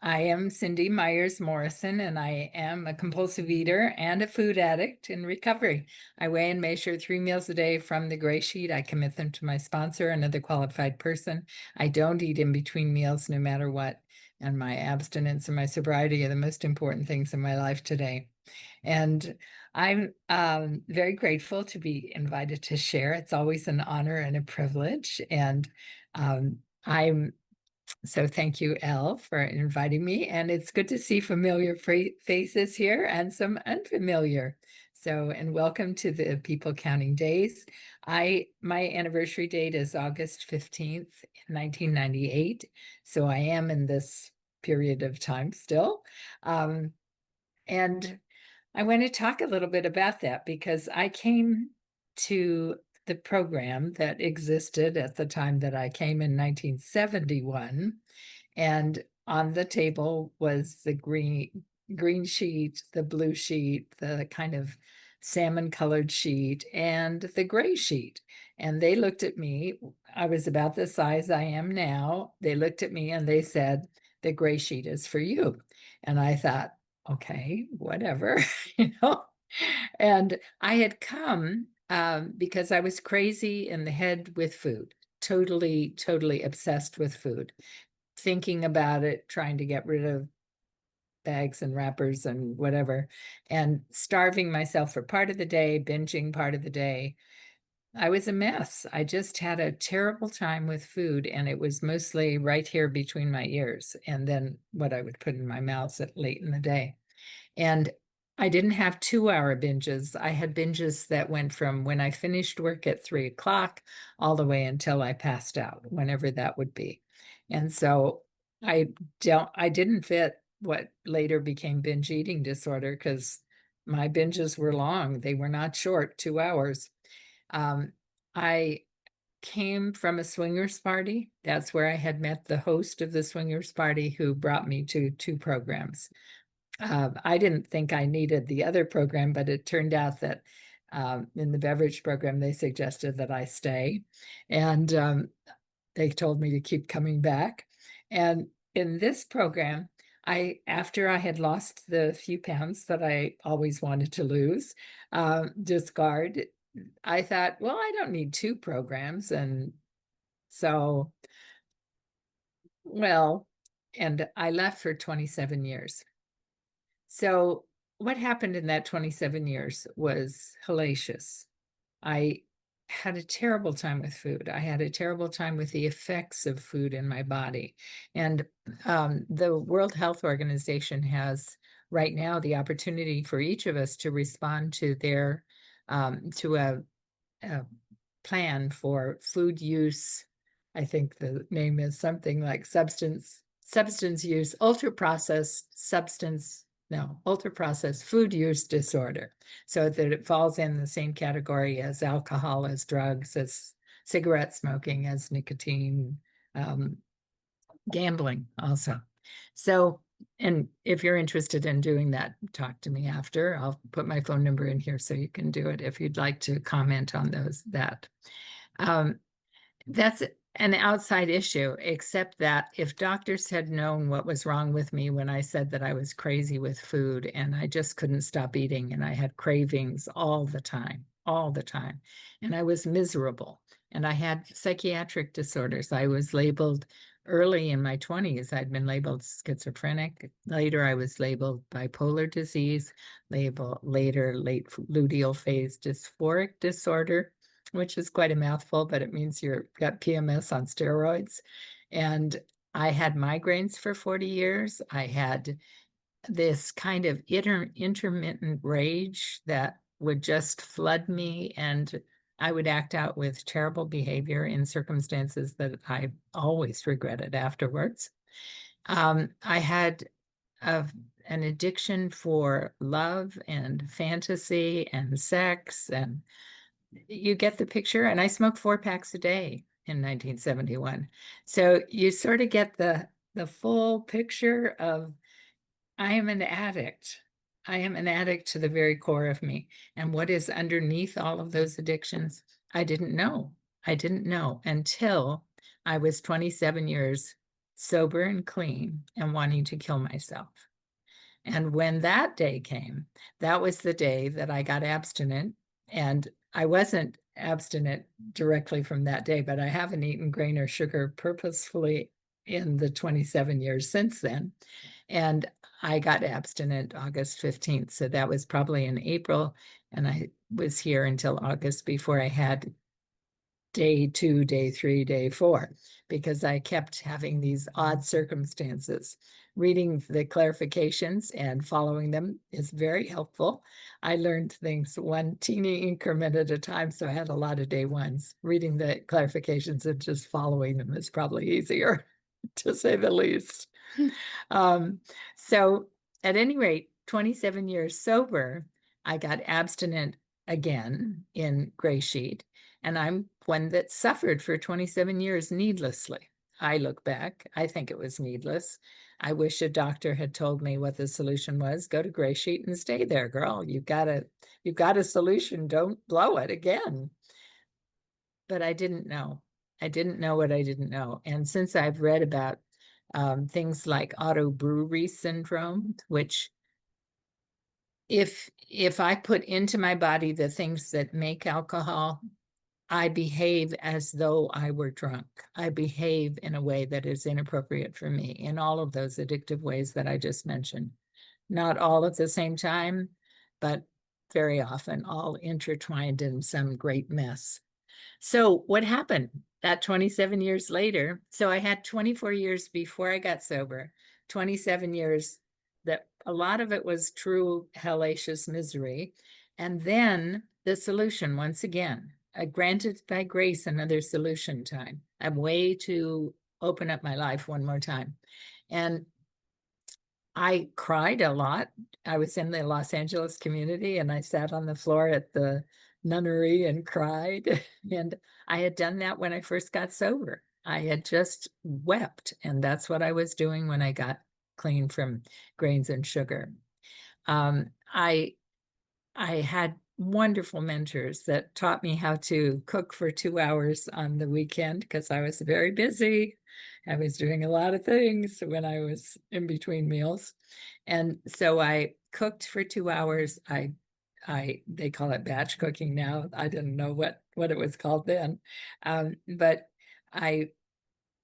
I am Cindy Myers Morrison, and I am a compulsive eater and a food addict in recovery. I weigh and measure 3 meals a day from the gray sheet. I commit them to my sponsor, another qualified person. I don't eat in between meals no matter what. And my abstinence and my sobriety are the most important things in my life today. And I'm very grateful to be invited to share. It's always an honor and a privilege. And I'm so thank you, Elle, for inviting me. And it's good to see familiar faces here and some unfamiliar. So, and welcome to the People Counting Days. My anniversary date is August 15th, 1998. So I am in this period of time still. And I want to talk a little bit about that because I came to the program that existed at the time that I came in 1971, and on the table was the green sheet, the blue sheet, the kind of salmon colored sheet, and the gray sheet. And they looked at me. I was about the size I am now. They looked at me and they said, "The gray sheet is for you." And I thought, okay, whatever, you know. And I had come because I was crazy in the head with food, totally obsessed with food, thinking about it, trying to get rid of bags and wrappers and whatever, and starving myself for part of the day, binging part of the day. I was a mess. I just had a terrible time with food, and it was mostly right here between my ears, and then what I would put in my mouth at late in the day. And I didn't have 2 hour binges. I had binges that went from when I finished work at 3 o'clock all the way until I passed out, whenever that would be. And so I didn't fit what later became binge eating disorder because my binges were long. They were not short, 2 hours. I came from a swingers party. That's where I had met the host of the swingers party who brought me to two programs. I didn't think I needed the other program, but it turned out that in the beverage program, they suggested that I stay. And they told me to keep coming back. And in this program, after I had lost the few pounds that I always wanted to lose, discard, I thought, well, I don't need two programs. And so, well, and I left for 27 years. So what happened in that 27 years was hellacious. I had a terrible time with food. I had a terrible time with the effects of food in my body. And the World Health Organization has right now the opportunity for each of us to respond to their to a plan for food use. I think the name is something like substance use, ultra processed food use disorder, so that it falls in the same category as alcohol, as drugs, as cigarette smoking, as nicotine, um, gambling also. So, and if you're interested in doing that, talk to me after. I'll put my phone number in here so you can do it if you'd like to comment on that. Um, that's an outside issue, except that if doctors had known what was wrong with me when I said that I was crazy with food and I just couldn't stop eating and I had cravings all the time, and I was miserable and I had psychiatric disorders. I was labeled early in my 20s. I'd been labeled schizophrenic. Later, I was labeled bipolar disease, later late luteal phase dysphoric disorder, which is quite a mouthful, but it means you've got PMS on steroids. And I had migraines for 40 years. I had this kind of intermittent rage that would just flood me, and I would act out with terrible behavior in circumstances that I always regretted afterwards. I had an addiction for love and fantasy and sex, and you get the picture. And I smoked 4 packs a day in 1971. So you sort of get the full picture of I am an addict. I am an addict to the very core of me. And what is underneath all of those addictions, I didn't know. I didn't know until I was 27 years sober and clean, and wanting to kill myself. And when that day came, that was the day that I got abstinent. And I wasn't abstinent directly from that day, but I haven't eaten grain or sugar purposefully in the 27 years since then. And I got abstinent August 15th. So that was probably in April. And I was here until August before I had day 2, day 3, day 4, because I kept having these odd circumstances. Reading the clarifications and following them is very helpful. I learned things one teeny increment at a time, so I had a lot of day ones. Reading the clarifications and just following them is probably easier, to say the least. Um, so at any rate, 27 years sober, I got abstinent again in Gray Sheet, and I'm one that suffered for 27 years needlessly. I look back, I think it was needless. I wish a doctor had told me what the solution was. Go to Gray Sheet and stay there, girl. You've got a solution. Don't blow it again. But I didn't know. I didn't know what I didn't know. And since I've read about things like auto-brewery syndrome, which if I put into my body the things that make alcohol, I behave as though I were drunk. I behave in a way that is inappropriate for me in all of those addictive ways that I just mentioned. Not all at the same time, but very often all intertwined in some great mess. So what happened that 27 years later? So I had 24 years before I got sober, 27 years that a lot of it was true hellacious misery. And then the solution, once again, granted by grace, another solution time. I'm way to open up my life one more time. And I cried a lot. I was in the Los Angeles community and I sat on the floor at the nunnery and cried. And I had done that when I first got sober. I had just wept. And that's what I was doing when I got clean from grains and sugar. Um, I I had wonderful mentors that taught me how to cook for 2 hours on the weekend because I was very busy. I was doing a lot of things when I was in between meals. And so I cooked for 2 hours. They call it batch cooking now. I didn't know what it was called then. But I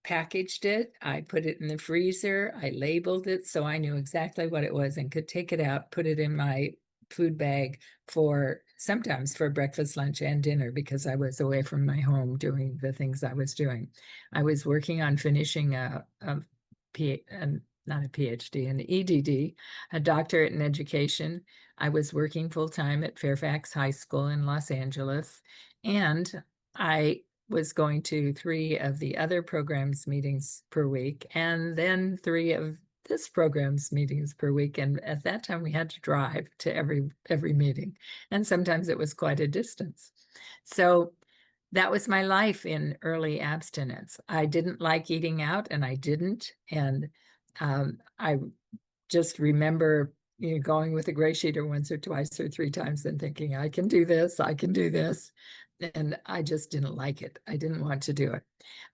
packaged it. I put it in the freezer. I labeled it so I knew exactly what it was and could take it out, put it in my food bag for sometimes for breakfast, lunch, and dinner because I was away from my home doing the things I was doing. I was working on finishing not a PhD, an EDD, a doctorate in education. I was working full time at Fairfax High School in Los Angeles, and I was going to 3 of the other programs meetings per week, and then 3 of this program's meetings per week. And at that time, we had to drive to every meeting, and sometimes it was quite a distance. So that was my life in early abstinence. I didn't like eating out, and I didn't. And I just remember going with a GreySheeter once or twice or 3 times and thinking, I can do this, I can do this. And I just didn't like it. I didn't want to do it.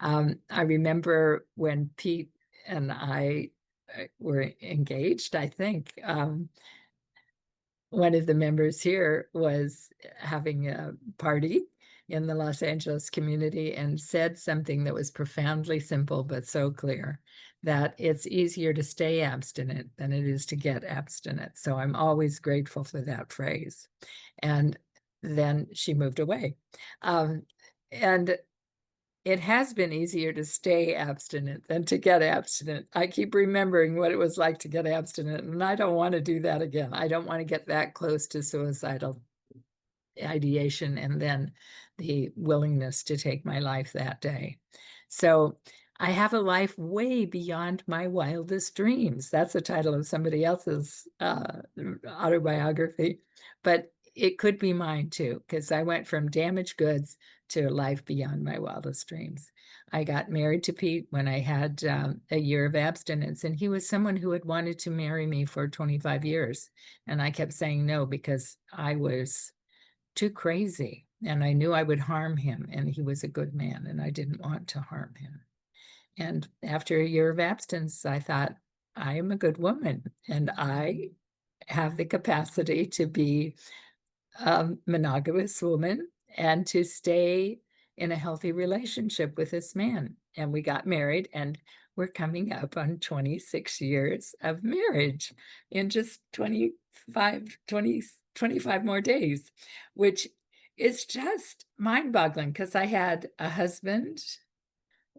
I remember when Pete and I were engaged, I think one of the members here was having a party in the Los Angeles community and said something that was profoundly simple but so clear, that it's easier to stay abstinent than it is to get abstinent. So I'm always grateful for that phrase. And then she moved away. And it has been easier to stay abstinent than to get abstinent. I keep remembering what it was like to get abstinent, and I don't want to do that again. I don't want to get that close to suicidal ideation and then the willingness to take my life that day. So I have a life way beyond my wildest dreams. That's the title of somebody else's autobiography, but it could be mine too, because I went from damaged goods to a life beyond my wildest dreams. I got married to Pete when I had a year of abstinence, and he was someone who had wanted to marry me for 25 years. And I kept saying no because I was too crazy and I knew I would harm him, and he was a good man and I didn't want to harm him. And after a year of abstinence, I thought, I am a good woman and I have the capacity to be a monogamous woman and to stay in a healthy relationship with this man. And we got married, and we're coming up on 26 years of marriage in just 25 more days, which is just mind-boggling because I had a husband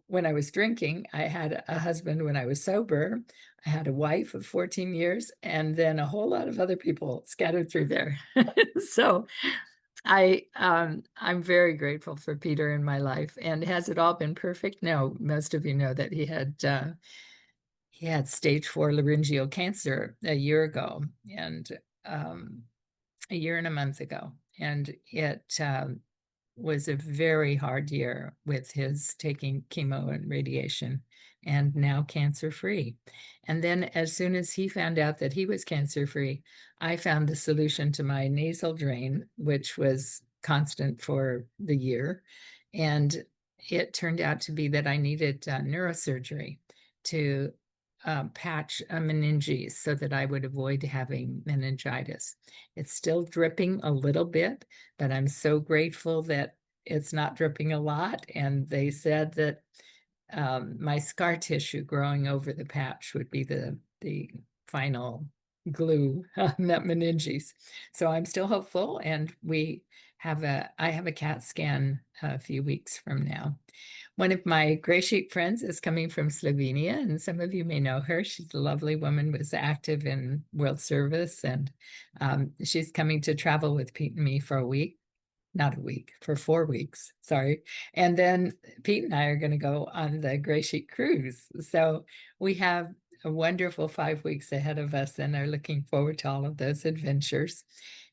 when I was drinking. I had a husband when I was sober. I had a wife of 14 years, and then a whole lot of other people scattered through there. So I'm very grateful for Peter in my life. And has it all been perfect? No, most of you know that he had stage 4 laryngeal cancer a year ago, and um, a year and a month ago, and it was a very hard year with his taking chemo and radiation, and now cancer free. And then, as soon as he found out that he was cancer free, I found the solution to my nasal drain, which was constant for the year. And it turned out to be that I needed neurosurgery to patch a meninges so that I would avoid having meningitis. It's still dripping a little bit, but I'm so grateful that it's not dripping a lot. And they said that my scar tissue growing over the patch would be the final glue on that meninges. So I'm still hopeful, and I have a CAT scan a few weeks from now. One of my gray sheet friends is coming from Slovenia, and some of you may know her. She's a lovely woman, was active in World Service, and she's coming to travel with Pete and me for a week. Not a week, for 4 weeks, sorry. And then Pete and I are going to go on the Gray Sheet cruise. So we have a wonderful 5 weeks ahead of us and are looking forward to all of those adventures.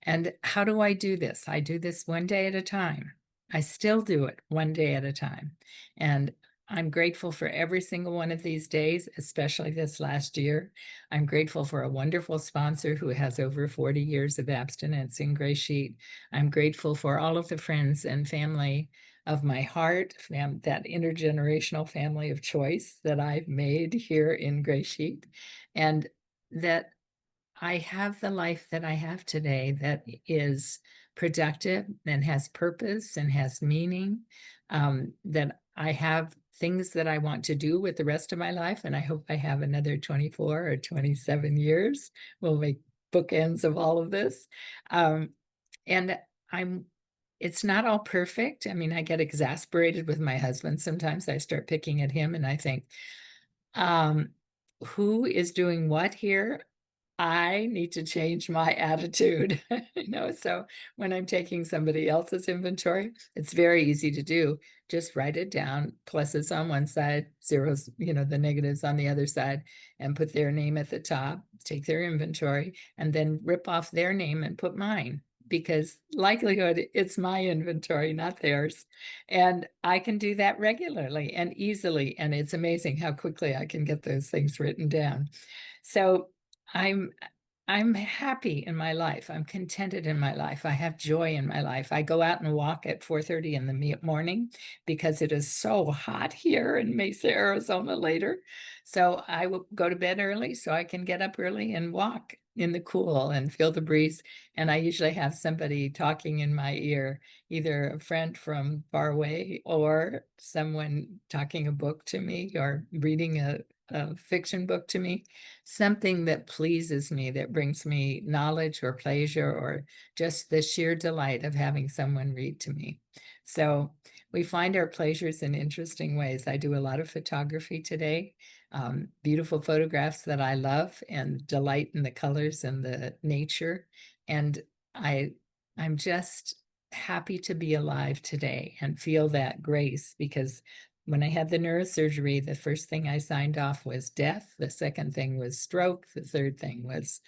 And how do I do this? I do this one day at a time. I still do it one day at a time. And I'm grateful for every single one of these days, especially this last year. I'm grateful for a wonderful sponsor who has over 40 years of abstinence in Gray Sheet. I'm grateful for all of the friends and family of my heart, that intergenerational family of choice that I've made here in Gray Sheet, and that I have the life that I have today that is productive and has purpose and has meaning, that I have things that I want to do with the rest of my life. And I hope I have another 24 or 27 years. We'll make bookends of all of this. And I'm it's not all perfect. I mean, I get exasperated with my husband sometimes. I start picking at him and I think, um, who is doing what here? I need to change my attitude. So when I'm taking somebody else's inventory, it's very easy to do. Just write it down, pluses on one side, zeros, the negatives on the other side, and put their name at the top, take their inventory, and then rip off their name and put mine, because likelihood it's my inventory, not theirs. And I can do that regularly and easily. And it's amazing how quickly I can get those things written down. So I'm I'm happy in my life. I'm contented in my life. I have joy in my life. I go out and walk at 4:30 in the morning because it is so hot here in Mesa, Arizona later. So I will go to bed early so I can get up early and walk in the cool and feel the breeze. And I usually have somebody talking in my ear, either a friend from far away or someone talking a book to me or reading a fiction book to me, something that pleases me, that brings me knowledge or pleasure or just the sheer delight of having someone read to me. So we find our pleasures in interesting ways. I do a lot of photography today, beautiful photographs that I love and delight in the colors and the nature. And I, I'm just happy to be alive today and feel that grace, because when I had the neurosurgery, the first thing I signed off was death. The second thing was stroke. The third thing was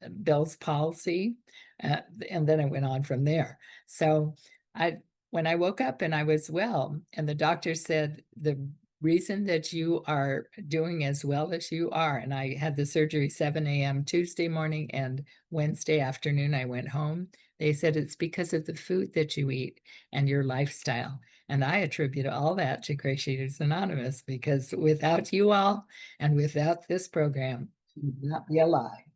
Bell's palsy. And then I went on from there. So when I woke up and I was well, and the doctor said, the reason that you are doing as well as you are, and I had the surgery 7 a.m. Tuesday morning, and Wednesday afternoon I went home. They said it's because of the food that you eat and your lifestyle. And I attribute all that to GreySheeters Anonymous, because without you all and without this program, we would not be alive.